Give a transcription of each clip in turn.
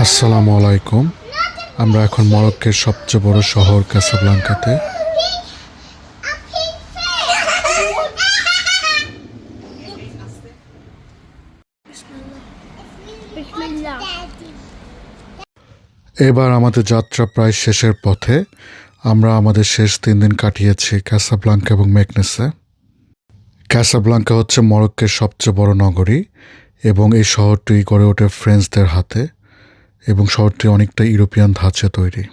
আসসালামু আলাইকুম। আমরা এখন মরক্কোর সবচেয়ে বড় শহর কাসাব্লাঙ্কাতে। এবার আমাদের যাত্রা প্রায় শেষের পথে। আমরা আমাদের শেষ 3 দিন কাটিয়েছি কাসাব্লাঙ্কা এবং মেকনেসে। কাসাব্লাঙ্কা হচ্ছে মরক্কোর সবচেয়ে বড় নগরী এবং এই শহরটি গড়ে ওঠে ফ্রেঞ্চদের হাতে এবং শহরটি অনেকটা ইউরোপিয়ান ধাঁচে তৈরি।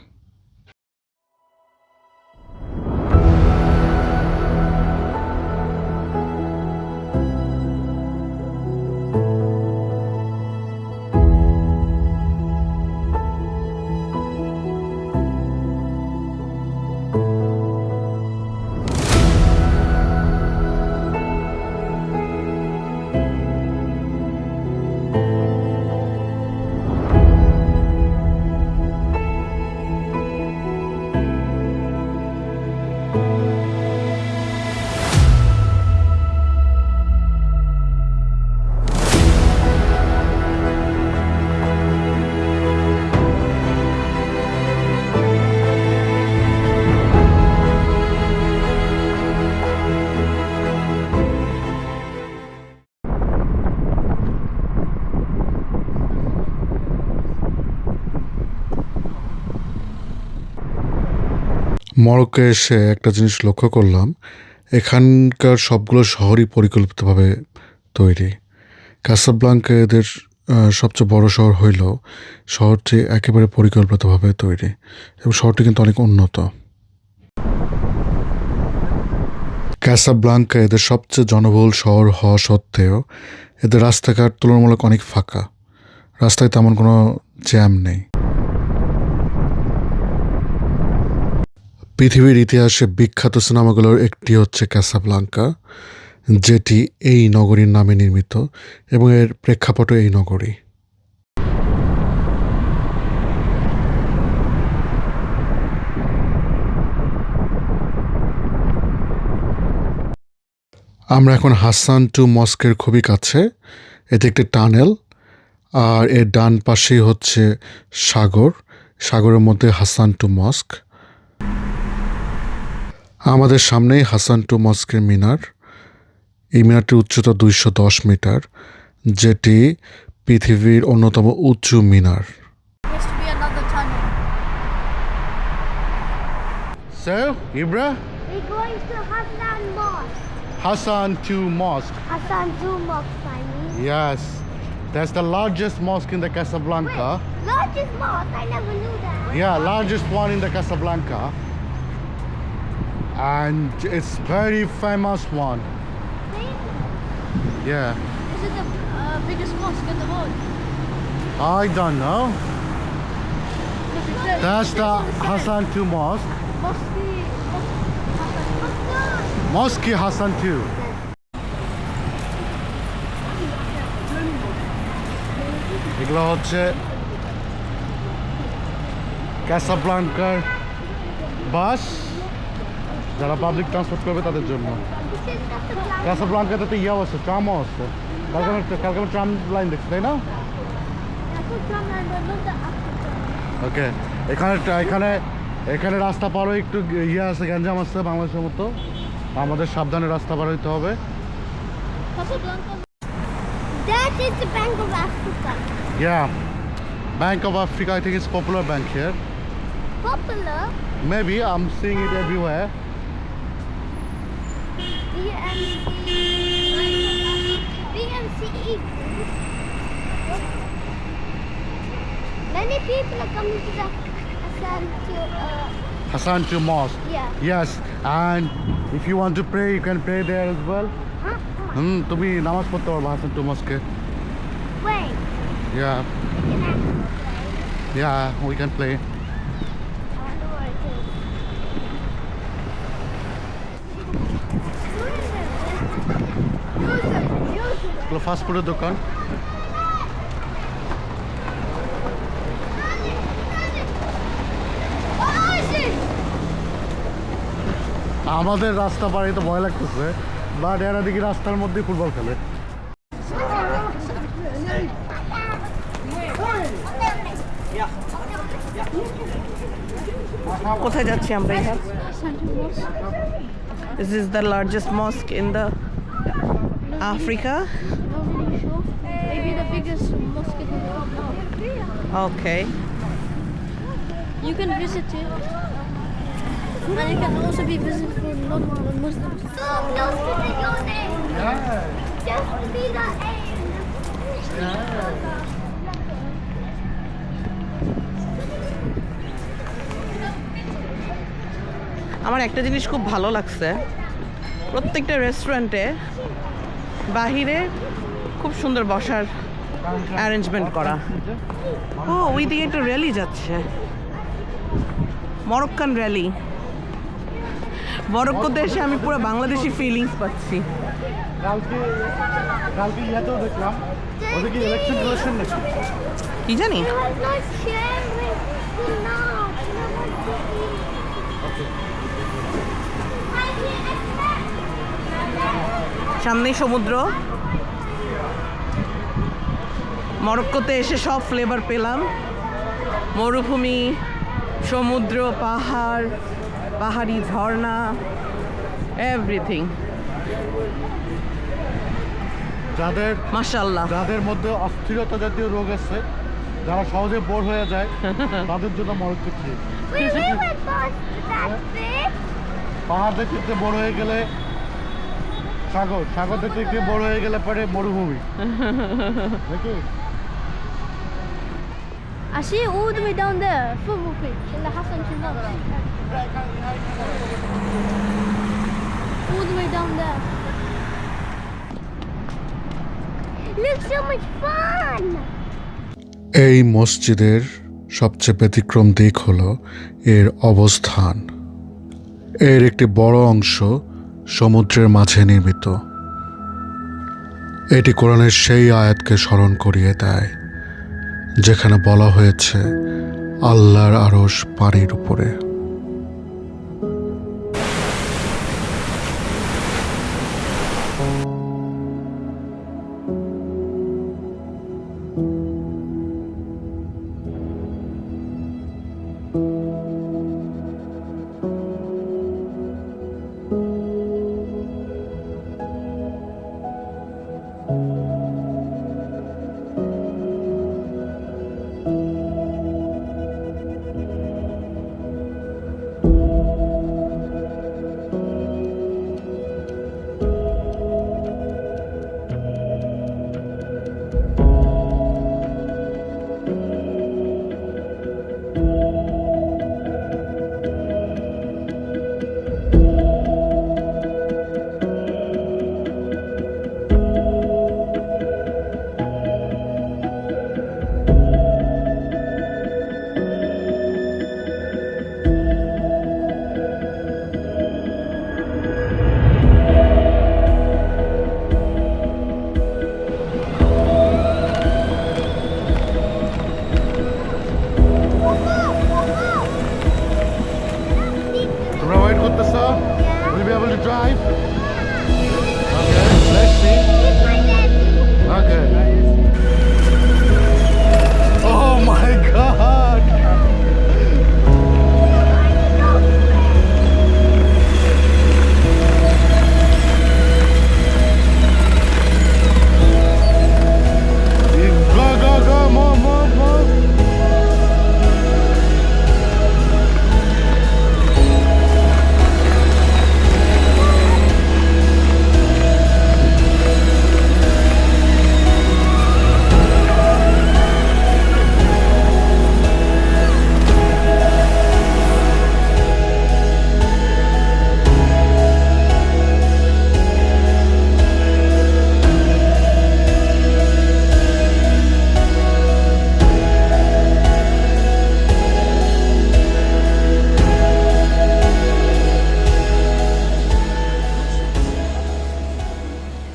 মরক্কো এসে একটা জিনিস লক্ষ্য করলাম, এখানকার সবগুলো শহরই পরিকল্পিতভাবে তৈরি। কাসাব্লাঙ্কা এদের সবচেয়ে বড় শহর হইলেও শহরটি একেবারে পরিকল্পিতভাবে তৈরি এবং শহরটি কিন্তু অনেক উন্নত। কাসাব্লাঙ্কা এদের সবচেয়ে জনবহুল শহর হওয়া সত্ত্বেও এদের রাস্তাঘাট তুলনামূলক অনেক ফাঁকা। রাস্তায় তেমন কোনো জ্যাম নেই। পৃথিবীর ইতিহাসে বিখ্যাত সিনেমাগুলোর একটি হচ্ছে কাসাব্লাঙ্কা, যেটি এই নগরীর নামে নির্মিত এবং এর প্রেক্ষাপটও এই নগরী। আমরা এখন হাসান টু মস্কের খুবই কাছে। এটি একটি টানেল, আর এর ডান পাশেই হচ্ছে সাগর। সাগরের মধ্যে হাসান টু মস্ক। আমাদের সামনেই হাসান টু মস্কের মিনার। এই মিনারটির উচ্চতা 210 মিটার, যেটি পৃথিবীর অন্যতম উঁচু মিনার। So, Ibra, We're going to Hassan Mosque. Hassan II Mosque. Hassan II Mosque, I mean. Yes, that's the largest mosque in the Casablanca. Largest mosque, I never knew that. Yeah, largest one in the Casablanca. And it's very famous one. Yeah, This is the biggest mosque in the world. I don't know. That's the Hassan II Mosque. Mosque Hassan II. এগুলো হচ্ছে ক্যাসাব্লাঙ্কার বাস, যারা public transport করবে তাদের জন্য। ক্যাসাব্লাঙ্কাতে তো ইয়াও আছে, ট্রামও আছে। কালকে আমি ট্রাম লাইন দেখছি, তাই না? ওকে, এখানে এখানে রাস্তা পারও একটু ইয়ে আছে, গ্যাঞ্জাম আছে বাংলাদেশের মতো। আমাদের সাবধানে রাস্তা পার হইতে হবে। That is the Bank of Africa. Yeah, Bank of Africa, I think it's popular bank here. Popular. Maybe I'm seeing it everywhere. BMCE. Many people are coming to the Hassan II Mosque. Yeah. Yes, and if you want to pray, you can pray there as well. তুমি নামাজ পড়তে পারবা Hasan to mosque. Wait. Yeah, Can I play? yeah, we can play. I wonder where it is. এগুলো fast ফুডের দোকান। আমাদের রাস্তা পাড়ে তো ভয় লাগতেছে, বাট এরা দেখি রাস্তার মধ্যেই ফুটবল খেলে। কোথায় যাচ্ছি আমরা ইহাব? Central Mosque. Is this the largest mosque in the Africa? Not really sure. Maybe the biggest mosque in the world now. Okay. You can visit it. And it can also be visited for non-Muslims. So close to the your name. Just be the end. আমার একটা জিনিস খুব ভালো লাগছে, প্রত্যেকটা রেস্টুরেন্টে বাহিরে খুব সুন্দর বসার অ্যারেঞ্জমেন্ট করা। ও ওই দিকে একটা র্যালি যাচ্ছে, মরক্কান র্যালি। মরক্কোতে এসে আমি পুরো বাংলাদেশি ফিলিংস পাচ্ছি। কালকে ইয়াতেও দেখলাম ওদের কি ইলেকশন নাকি কি জানি। It was not sharing. No. সামনেই সমুদ্র। মরক্কোতে এসে সব ফ্লেভার পেলাম, মরুভূমি, সমুদ্র, পাহাড়, পাহাড়ি ঝর্ণা, এভরিথিং। যাদের মাশাআল্লাহ। যাদের মধ্যে অস্থিরতা জাতীয় রোগ আছে, যারা সহজে বোর হয়ে যায়, তাদের জন্য মরক্কো ঠিক। We went past that bit. পাহাড় দেখতে দেখতে বড় হয়ে গেলে সাগর, সাগর দেখতে দেখতে বড় হয়ে গেলে পরে মরুভূমি নাকি? I see it all the way down there, football pitch, in the Hassan Shabab. All the way down there. Looks so much fun. এই মসজিদের সবচেয়ে ব্যতিক্রম দিক হলো এর অবস্থান। এর একটি বড় অংশ সমুদ্রের মাঝে নির্মিত। এটি কোরআনের সেই আয়াতকে স্মরণ করিয়ে দেয় যেখানে বলা হয়েছে আল্লাহর আরশ পানির উপরে। তোমরা ওয়েট করতেছো? Will you be able to drive? Okay, let's see. Okay. Oh my God! Go, go, go, move, move, move.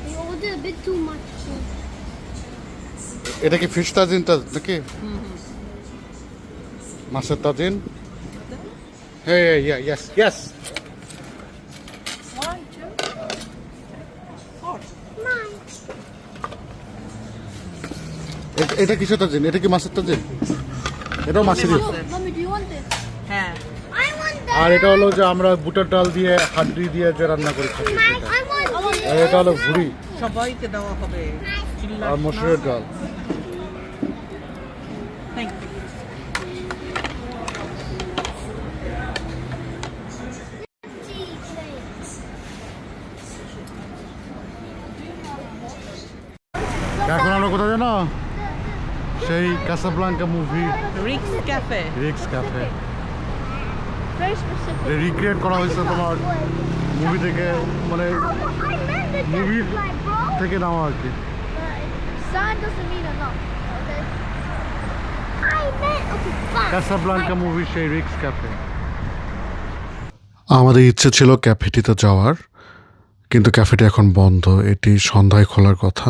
We ordered a bit too much. এটা কি ফিশ তাজিন নাকি? মাছের তাজিন? হ্যাঁ, ইয়েস, ইয়েস। এটা কিসের তাজিন? এটা কি মাছের তাজিন? এটাও মাছেরই। Mommy, do you want this? হ্যাঁ, I want আর এটা হলো যে আমরা বুটের ডাল দিয়ে হাড্ডি দিয়ে যে রান্না করে খাই সেটা। আর এটা হলো ভুড়ি সবাইকে দেওয়া হবে আর মসুরের ডাল। এখন আমরা কোথায় জানো, সেই কাসাব্লাঙ্কা মুভি রিক্স ক্যাফে। রিক্স ক্যাফে Very specific. রিক্রিয়েট করা হয়েছে তোমার মুভি থেকে, মানে মুভি থেকে নেওয়া আর কি। Sign doesn't mean enough. Okay. Casablanca movie সেই রিক্স ক্যাফে। আমাদের ইচ্ছে ছিল ক্যাফেটিতে যাওয়ার, কিন্তু ক্যাফেটি এখন বন্ধ। এটি সন্ধ্যায় খোলার কথা।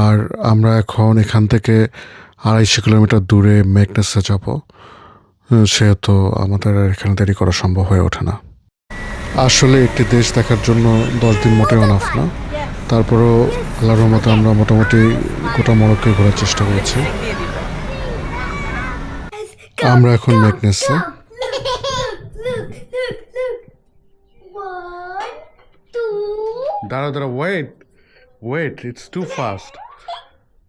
আর আমরা এখন এখান থেকে 250 কিলোমিটার দূরে মেকনেসে যাব, সেহেতু আমাদের আর এখানে দেরি করা সম্ভব হয়ে ওঠে না। আসলে একটি দেশ দেখার জন্য 10 দিন মোটেও অনাফ না। তারপরও আল্লাহর রহমতে আমরা মোটামুটি গোটা মরক্কো ঘোরার চেষ্টা করেছি। আমরা এখন মেকনেসে। Look. 1, 2. দাঁড়া wait, it's too fast.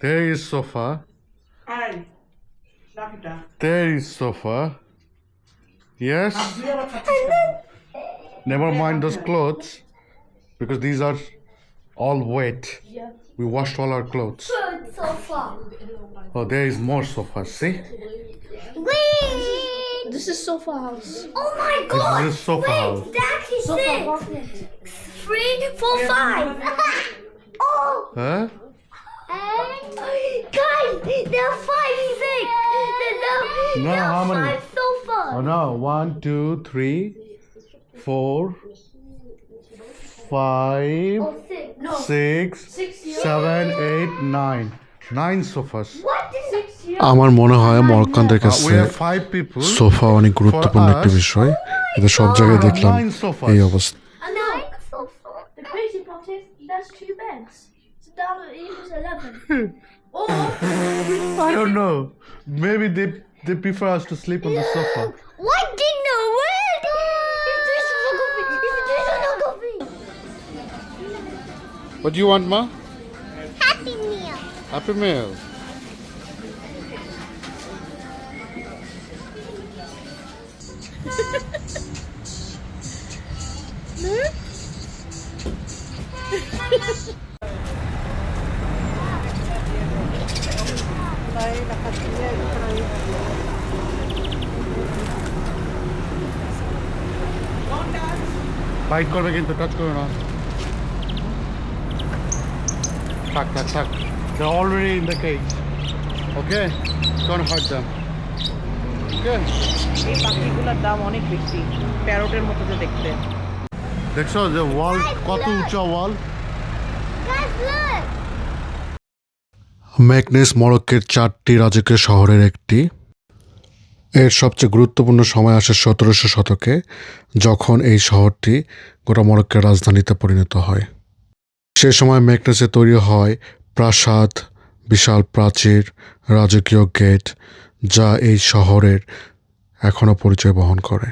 There is sofa, there is sofa. Yes, never mind those clothes, because these are all wet. We washed all our clothes. Good so far. Oh, there is more sofa, see? Wait. This is sofa house. Oh my god. This is sofa Wait, house. that is Sofa six. apartment. 3, 4, 5. Oh. Huh? And guys, there are 5, 6. No, there how are many? 5 sofas. Oh no, 1, 2, 3, 4, 5, Oh, 6. No. 6, 7, 8, 9. 9 sofas. What is 6 here? আমার মনে হয় মরক্কানদের We কাছে have 5 people. Sofa অনেক গুরুত্বপূর্ণ For একটি us, বিষয়। এটা সব জায়গায় দেখলাম 9 sofas. এই অবস্থা। A 9 sofa. The crazy part is that's 2 beds. So that equals 11. Or I don't know. Maybe they prefer us to sleep on the sofa. What did no word? What do you want, Ma? Happy meal. Happy Meal. Bite করবে কিন্তু, touch করবে না। থাক। They're already in the cage. Okay? Don't hurt them. Okay? এই পাখিগুলোর দাম অনেক বেশি, প্যারটের মতো যে দেখতে। দেখছো যে ওয়াল কত উঁচা ওয়াল। Guys, look. মেকনেস মরক্কোর 4টি রাজকীয় শহরের একটি। এর সবচেয়ে গুরুত্বপূর্ণ সময় আসে 1700 শতকে, যখন এই শহরটি গোটা মরক্কোর রাজধানীতে পরিণত হয়। সে সময় মেকনেসে তৈরি হয় প্রাসাদ, বিশাল প্রাচীর, রাজকীয় গেট, যা এই শহরের এখনও পরিচয় বহন করে।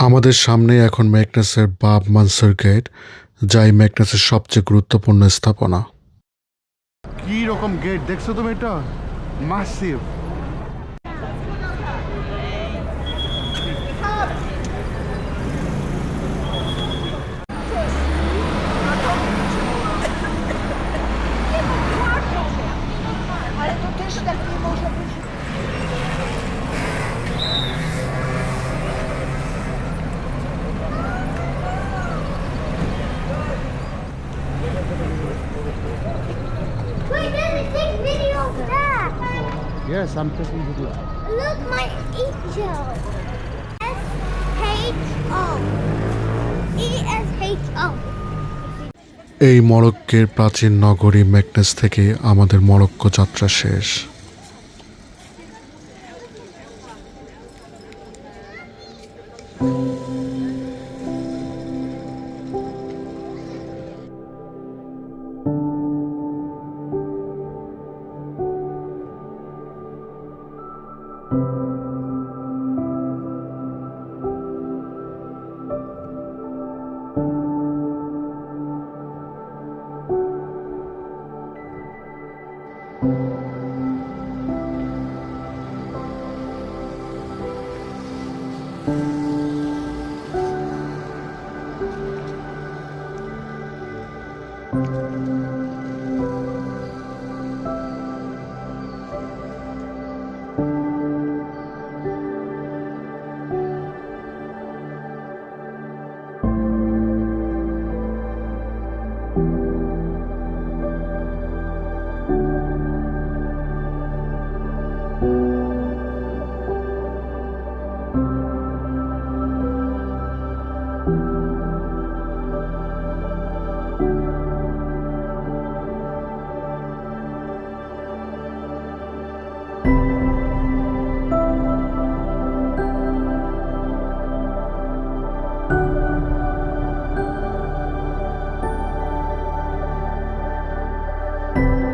আমাদের সামনে এখন মেকনেসের বাব মানসুর গেট, যা এই মেকনেসের সবচেয়ে গুরুত্বপূর্ণ স্থাপনা। কি রকম গেট দেখছো তুমি, এটা massive. Wait, let me take video of that. Yes, I'm taking video. Look, my angel. S-H-O. E-S-H-O. এই মরক্কোর প্রাচীন নগরী মেকনেস থেকে আমাদের মরক্কো যাত্রা শেষ। Thank